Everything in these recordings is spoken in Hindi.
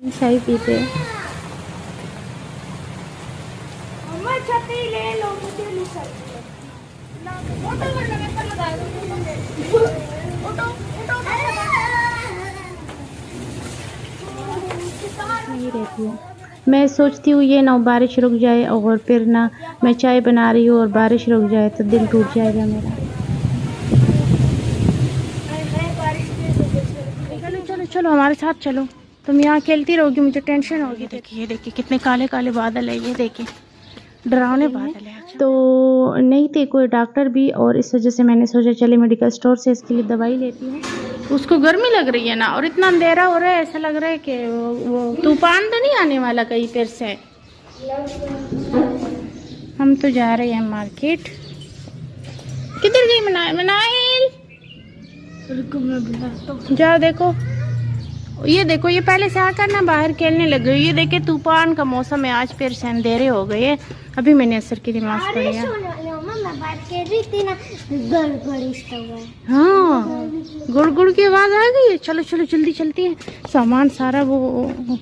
चाय पीते हैं। मम्मा छतरी ले लो, मुझे नहीं चाहिए। ऑटो में लगा कर लगा दो। ऑटो ऑटो नहीं रहती हूँ। मैं सोचती हूँ ये ना बारिश रुक जाए और फिर ना मैं चाय बना रही हूँ और बारिश रुक जाए तो दिल टूट जाएगा मेरा। चलो चलो चलो हमारे साथ चलो, तुम यहाँ खेलती रहोगी, मुझे टेंशन होगी। देखिए ये देखिए कितने काले काले बादल है, ये देखिए डरावने बादल है। तो नहीं थे कोई डॉक्टर भी, और इस वजह से मैंने सोचा चले मेडिकल स्टोर से इसके लिए दवाई लेती हूँ। उसको गर्मी लग रही है ना, और इतना अंधेरा हो रहा है, ऐसा लग रहा है कि वो तूफान तो नहीं आने वाला कहीं फिर से। हम तो जा रहे हैं मार्केट। किधर गई मनाइल? जाओ देखो, ये देखो, ये पहले से आकर ना बाहर खेलने लग गई। ये देखे तूफान का मौसम है, आज फिर से अंधेरे हो गए। अभी मैंने असर की नमाज पढ़ी है। मैं बात कर रही थी ना, गड़गड़। हाँ, गुड़ गुड़ की आवाज आ गई है। चलो चलो जल्दी चलती है। सामान सारा वो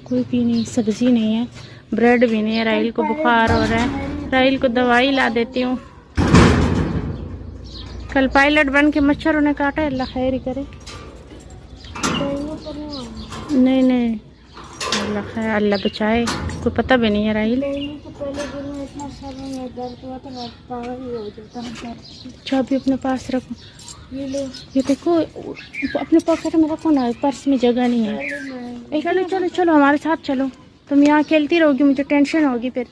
कोई भी नहीं, सब्जी नहीं है, ब्रेड भी नहीं है। राहिल को बुखार हो रहा है, राहिल को दवाई ला देती हूँ। कल पायलट बन के मच्छर उन्हें काटा, अल्लाह खैर ही करे। नहीं नहीं, अल्लाह खैर, अल्लाह बचाए, कोई पता भी नहीं है। राहिल चाबी अपने पास रखो। ये देखो अपने पॉकेट में रखो ना, पर्स में जगह नहीं है। चलो चलो चलो हमारे साथ चलो, तुम यहाँ खेलती रहोगी, मुझे टेंशन होगी फिर।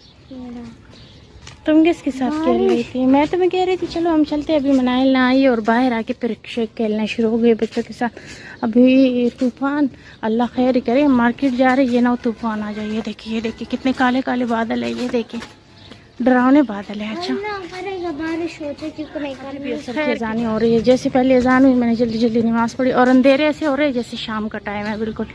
तुम किसके साथ खेल रही थी? मैं तुम्हें कह रही थी चलो हम चलते। अभी मनाइल ना आई और बाहर आके फिर खेलना शुरू हो गए बच्चों के साथ। अभी तूफान, अल्लाह खैर करे, मार्केट जा रही है ना, तूफान आ जाए। ये देखिए कितने काले काले बादल है, ये देखिए डरावने बादल है। अच्छा बारिश हो जाए क्योंकि अजानी हो रही है, जैसे पहले अजान हुई मैंने जल्दी जल्दी नमाज पढ़ी, और अंधेरे ऐसे हो रहे हैं जैसे शाम का टाइम है बिल्कुल।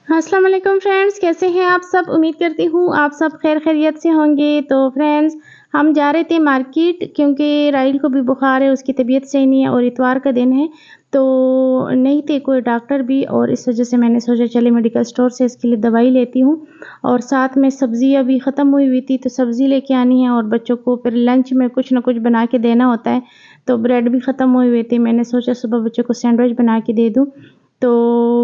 अस्सलाम वालेकुम फ्रेंड्स, कैसे हैं आप सब? उम्मीद करती हूँ आप सब खैर खैरियत से होंगे। तो फ्रेंड्स हम जा रहे थे मार्केट, क्योंकि राहिल को भी बुखार है, उसकी तबीयत सही नहीं है, और इतवार का दिन है तो नहीं थे कोई डॉक्टर भी, और इस वजह से मैंने सोचा चले मेडिकल स्टोर से इसके लिए दवाई लेती हूँ। और साथ में सब्ज़ी अभी ख़त्म हुई हुई थी तो सब्ज़ी लेके आनी है, और बच्चों को फिर लंच में कुछ ना कुछ बना के देना होता है। तो ब्रेड भी ख़त्म हुई हुई थी, मैंने सोचा सुबह बच्चों को सैंडविच बना के दे दूँ, तो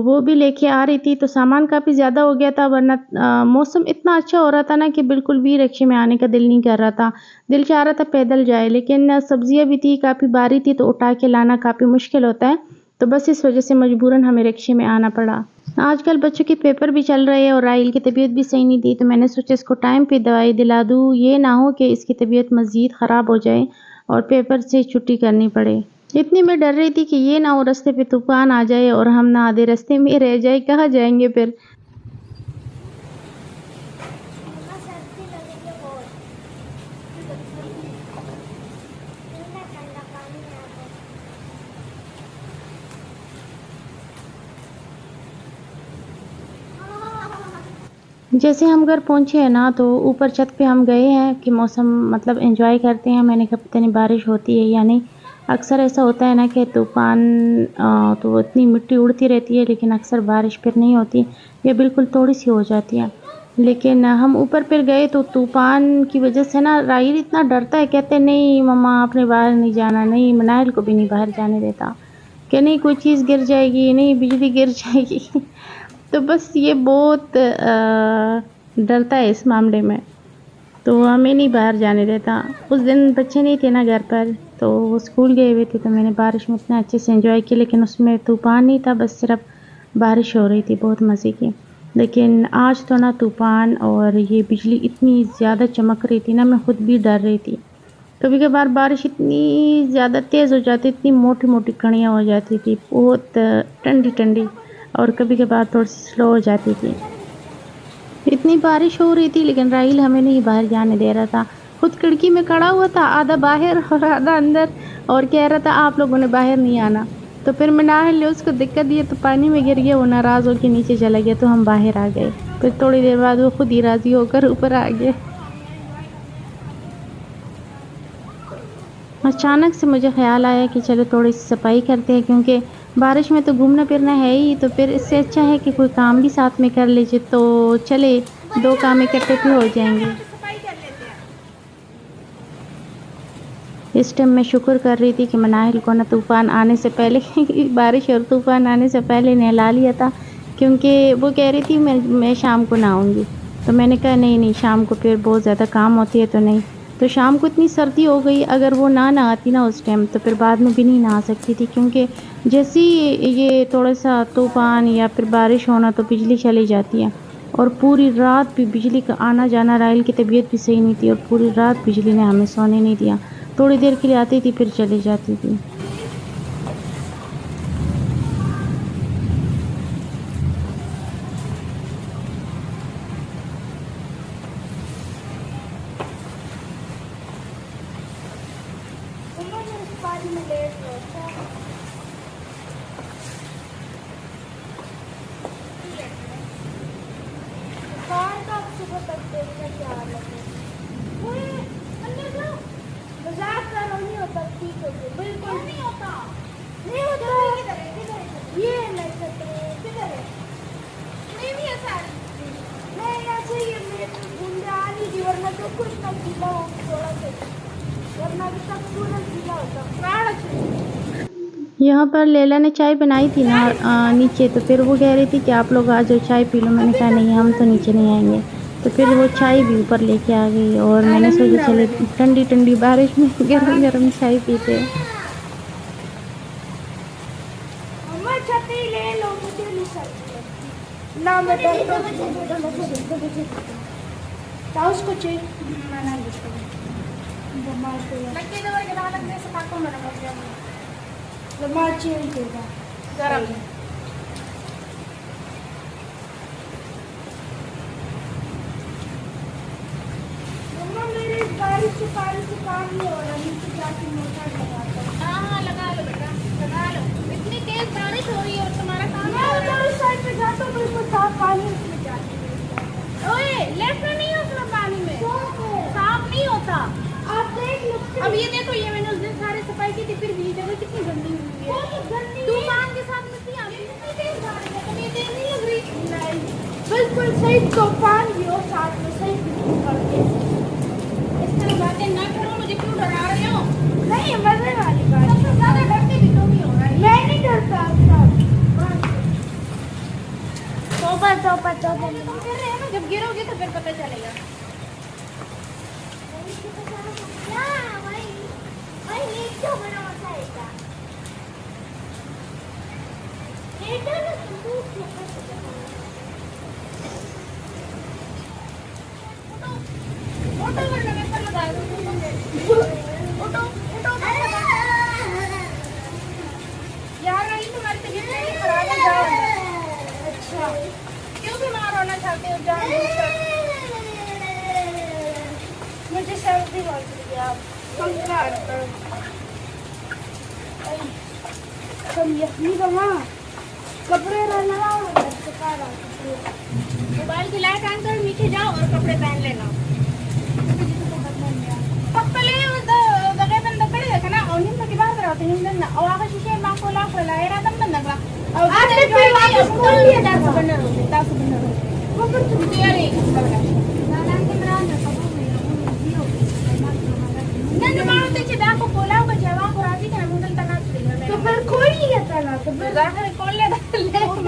वो भी लेके आ रही थी। तो सामान काफ़ी ज़्यादा हो गया था, वरना मौसम इतना अच्छा हो रहा था ना कि बिल्कुल भी रिक्शे में आने का दिल नहीं कर रहा था, दिल चाह रहा था पैदल जाए, लेकिन सब्जियां भी थी, काफ़ी भारी थी, तो उठा के लाना काफ़ी मुश्किल होता है। तो बस इस वजह से मजबूरन हमें रिक्शे में आना पड़ा। आजकल बच्चों के पेपर भी चल रहे हैं और राहिल की तबीयत भी सही नहीं थी, तो मैंने सोचा इसको टाइम पे दवाई दिला दूँ, ये ना हो कि इसकी तबीयत मज़ीद ख़राब हो जाए और पेपर से छुट्टी करनी पड़े। इतनी मैं डर रही थी कि ये ना हो रास्ते पे तूफान आ जाए और हम ना आधे रास्ते में रह जाए, कहाँ जाएंगे फिर। जैसे हम घर पहुंचे हैं ना, तो ऊपर छत पे हम गए हैं कि मौसम मतलब एंजॉय करते हैं। मैंने कहा पता नहीं बारिश होती है या नहीं। अक्सर ऐसा होता है ना कि तूफ़ान तो इतनी मिट्टी उड़ती रहती है, लेकिन अक्सर बारिश फिर नहीं होती, ये बिल्कुल थोड़ी सी हो जाती है। लेकिन हम ऊपर फिर गए तो तूफ़ान की वजह से ना राहिल इतना डरता है, कहते नहीं मम्मा आपने बाहर नहीं जाना, नहीं मनाइल को भी नहीं बाहर जाने देता, कि नहीं कोई चीज़ गिर जाएगी, नहीं बिजली गिर जाएगी। तो बस ये बहुत डरता है इस मामले में, तो हमें नहीं बाहर जाने देता। उस दिन बच्चे नहीं थे ना घर पर, तो वो स्कूल गए हुए थे, तो मैंने बारिश में इतना अच्छे से एंजॉय किया, लेकिन उसमें तूफ़ान नहीं था, बस सिर्फ बारिश हो रही थी बहुत मज़े की। लेकिन आज तो ना तूफ़ान और ये बिजली इतनी ज़्यादा चमक रही थी ना, मैं ख़ुद भी डर रही थी। कभी कभार बारिश इतनी ज़्यादा तेज़ हो जाती, इतनी मोटी मोटी कणियाँ हो जाती थी, बहुत ठंडी ठंडी, और कभी कभार थोड़ी सी स्लो हो जाती थी। इतनी बारिश हो रही थी, लेकिन राहिल हमें नहीं बाहर जाने दे रहा था। खुद खिड़की में खड़ा हुआ था, आधा बाहर और आधा अंदर, और कह रहा था आप लोगों ने बाहर नहीं आना। तो फिर मनाइल ने उसको दिक्कत दी तो पानी में गिर गया, वो नाराज़ होकर नीचे चला गया, तो हम बाहर आ गए। फिर थोड़ी देर बाद वो खुद ही राज़ी होकर ऊपर आ गया। अचानक से मुझे ख़्याल आया कि चलो थोड़ी सी सफाई करते हैं, क्योंकि बारिश में तो घूमना फिरना है ही, तो फिर इससे अच्छा है कि कोई काम भी साथ में कर लीजिए, तो चले 2 काम इकट्ठे भी हो जाएंगे। सफाई कर लेते हैं। इस टाइम मैं शुक्र कर रही थी कि मनाहिल को ना तूफ़ान आने से पहले बारिश और तूफ़ान आने से पहले नहला लिया था, क्योंकि वो कह रही थी मैं शाम को नहाऊँगी। तो मैंने कहा नहीं शाम को फिर बहुत ज़्यादा काम होती है, तो नहीं। तो शाम को इतनी सर्दी हो गई, अगर वो ना नहाती ना उस टाइम तो फिर बाद में भी नहीं नहा सकती थी, क्योंकि जैसे ही ये थोड़ा-सा तूफ़ान या फिर बारिश होना तो बिजली चली जाती है। और पूरी रात भी बिजली का आना-जाना, राहिल की तबीयत भी सही नहीं थी और पूरी रात बिजली ने हमें सोने नहीं दिया। थोड़ी देर के लिए आती थी फिर चली जाती थी। मम्मा मैं इस पानी में लेट रहा था। बाहर का सुबह तक देखना क्या लगे। ओए अंदर जाओ। मजाक कर रहा हूँ, नहीं होता, ठीक हो गया, बिल्कुल नहीं होता, नहीं होता। किधर है, किधर है? ये नहीं सकते, किधर है? नहीं भी ऐसा नहीं, ऐसे ही मेरे गुंडे आ नहीं थी, वरना तो कुछ ना गीला हो थोड़ा सा, वरना भी तक पूरा गीला होता। यहाँ पर लैला ने चाय बनाई थी ना नीचे, तो फिर वो कह रही थी कि आप लोग आ जाओ चाय पी लो। मैंने कहा नहीं, हम तो नीचे नहीं आएंगे। तो फिर वो चाय भी ऊपर लेके आ गई और मैंने सोचा चले ठंडी ठंडी बारिश में गरम गरम चाय पीते हैं। मम्मा छतरी ले लो, मुझे नहीं सकती ना, मैं तो उसको चाहिए मना देता हूँ। बीमार को लगे तो वर्ग डाल लगने से काटो मना कर दिया। बीमार चाहिए देगा गरम। मम्मा मेरे बारिश से काम नहीं हो रहा, नीचे जाके मोटर लगाता हूँ। हाँ लगा लो बेटा, लगा लो। इतनी तेज बारिश हो रही है और तुम्हारा काम नहीं हो रहा है। उस साइड पे जाता हूँ, बिल्कुल साफ पानी उसमें जाती है। ओए लेफ्ट में नहीं, उसमें पानी में साफ नहीं होता। आप देख लो। अब ये देखो, ये मैंने उस दिन सारी सफाई की थी, फिर भी जगह कितनी गंदी हुई है। तूफान के साथ मिट्टी आ गई, कितनी तेज बारिश है, कभी तेज नहीं लग रही। नहीं बिल्कुल सही, तूफान भी हो साथ में, सही करके इस तरह बातें ना करो। मुझे क्यों डरा रहे हो? नहीं मरने वाली बात, सबसे ज्यादा डरते भी तुम ही हो रहा है। मैं नहीं डरता। तौबा तौबा तौबा, तुम कर रहे हो ना, जब गिरोगे तो फिर पता चलेगा। अच्छा क्यों बीमार होना चाहते हो? मुझे सर्दी हो रही है, तुम यखनी बना कपड़े लगाओ, मोबाइल की लाइट ऑन कर, नीचे जाओ और कपड़े पहन लेना। पक्कले बगैर बंद करे देखा ना, और निम्न की बात करते हैं ना, और आगे शीशे में को ला खोला है रातम बंद लगा। और आज फिर वापस खोल लिया, 10 बंदर होते, 10 बंदर होते। वो पर तुम तैयारी ना ना के मेरा ना कब नहीं मारो तो चेदा को कोला को जवा को राजी का मुंडल तना चलेगा। तो फिर कोई नहीं आता ना, तो फिर जाकर खोल ले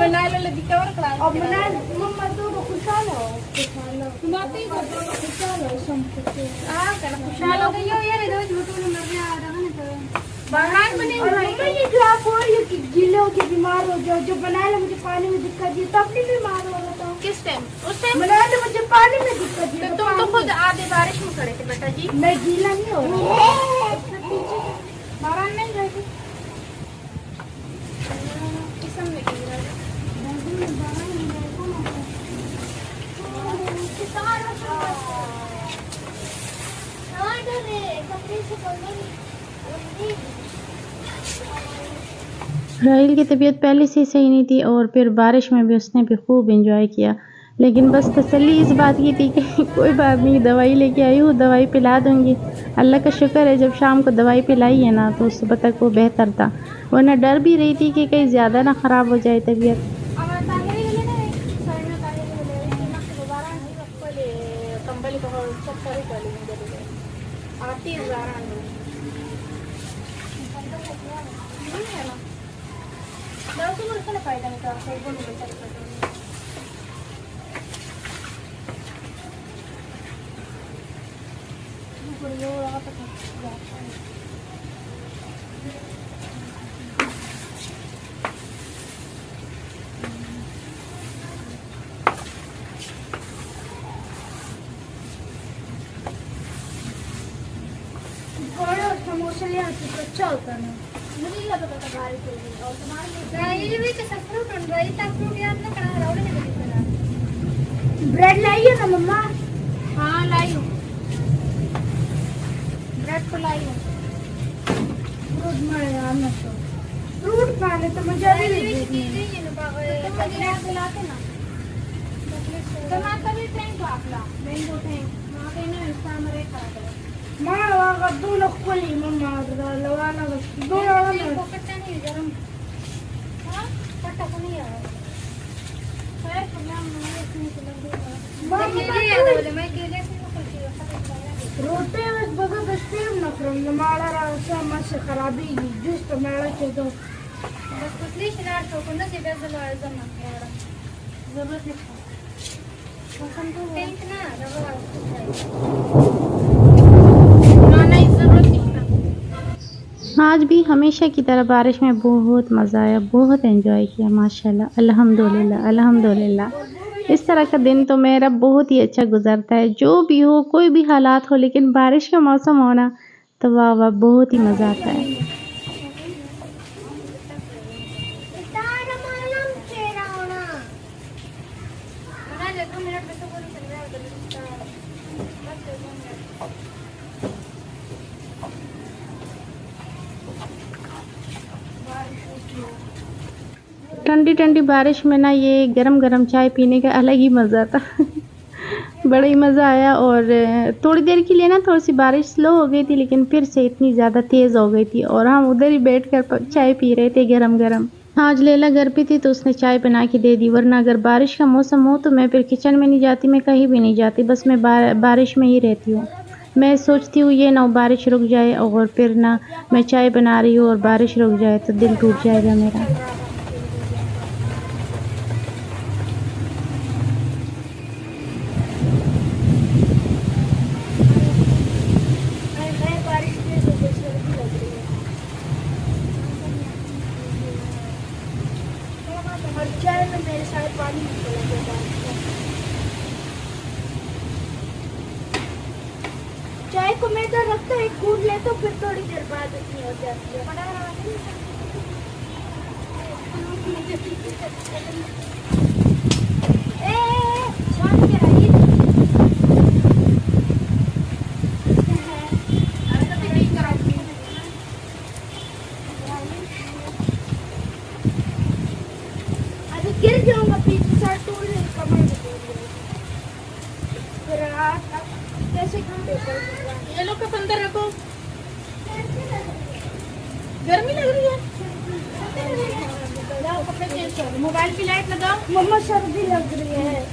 बना ले दिखावर करा। अब बना मम्मा तो खुशहाल हो, खुशहाल हो बात ही खुशहाल हो संपत्ति। हां कर खुशहाल हो गई हो यार, इधर झूठो न मरने आ रहा है तो बाहर बने मम्मा। ये जो आप हो रही हो कि गीले हो के बीमार हो जाओ, जो बना ले मुझे पानी में दिक्कत दी, तब नहीं बीमार हो रहा था। किस टाइम? उस टाइम बना ले मुझे पानी में दिक्कत दी, तो तुम तो खुद आधे बारिश में खड़े थे बेटा जी। मैं गीला नहीं हो रहा, मारा नहीं गए थे किसम में गिरा है। राहिल की तबीयत पहले से सही नहीं थी और फिर बारिश में भी उसने भी खूब एंजॉय किया। लेकिन बस तसल्ली इस बात की थी कि कोई बात नहीं, दवाई लेके आई हूँ, दवाई पिला दूँगी। अल्लाह का शुक्र है जब शाम को दवाई पिलाई है ना तो सुबह तक वो बेहतर था, वरना डर भी रही थी कि कहीं ज़्यादा ना ख़राब हो जाए तबीयत। समोसा ले आती तो अच्छा होता ना। मुझे नहीं पता था बारिश होगी और तुम्हारे ये भी कैसा फ्रूट बन रहा है, तब फ्रूट याद ना करा रावड़े ने भी बना। ब्रेड लाई है ना मम्मा? हाँ लाई हूँ, ब्रेड तो लाई हूँ। फ्रूट मारे यार ना तो फ्रूट खाने तो मुझे भी नहीं ना पागल दिलाते ना। टमाटर भी टैंक आपला मैंगो टैंक वहाँ पे ना इसका हमारे खा माँ वहाँ दो लोग को ली मम्मा लवाना बस दो लवाना को कट्टा नहीं गरम हाँ कट्टा को नहीं आया है प्रॉब्लम नहीं है इसमें तो लग गया मम्मा ये वाले मैं गेले से निकल रोटे बस बगा बस्तीम ना फ्रॉम हमारा रास्ता मत खराबी जूस तो मेरा के दो बस कुछ नहीं शिनार तो को ना से बेजल है जमा यार जरूरत नहीं मौसम तो टेंट ना रवा आज भी हमेशा की तरह बारिश में बहुत मज़ा आया, बहुत एंजॉय किया माशाल्लाह, अल्हम्दुलिल्लाह अल्हम्दुलिल्लाह। इस तरह का दिन तो मेरा बहुत ही अच्छा गुजरता है, जो भी हो कोई भी हालात हो, लेकिन बारिश का मौसम होना तो वाह वाह बहुत ही मज़ा आता है। ठंडी ठंडी बारिश में ना ये गरम गरम चाय पीने का अलग ही मज़ा था बड़ा ही मज़ा आया। और थोड़ी देर के लिए ना थोड़ी सी बारिश स्लो हो गई थी, लेकिन फिर से इतनी ज़्यादा तेज़ हो गई थी और हम उधर ही बैठ कर चाय पी रहे थे गरम गरम। आज लैला घर पे थी तो उसने चाय बना के दे दी, वरना अगर बारिश का मौसम हो तो मैं फिर किचन में नहीं जाती, मैं कहीं भी नहीं जाती, बस मैं बारिश में ही रहती हूँ। मैं सोचती हूँ ये ना बारिश रुक जाए और फिर ना मैं चाय बना रही हूँ और बारिश रुक जाए तो दिल टूट जाएगा मेरा। चाय में मेरे सारे पानी निकल गया। चाय को मैं इधर रखता है कूद ले तो फिर थोड़ी देर बाद इतनी हो जाती है। गिर जाऊंगा पीछे से टूट कमर कैसे ये लोग कप अंदर रखो, गर्मी लग रही है। कपड़े चेंज करो, मोबाइल की लाइट लगाओ। मम्मा सर्दी लग रही है।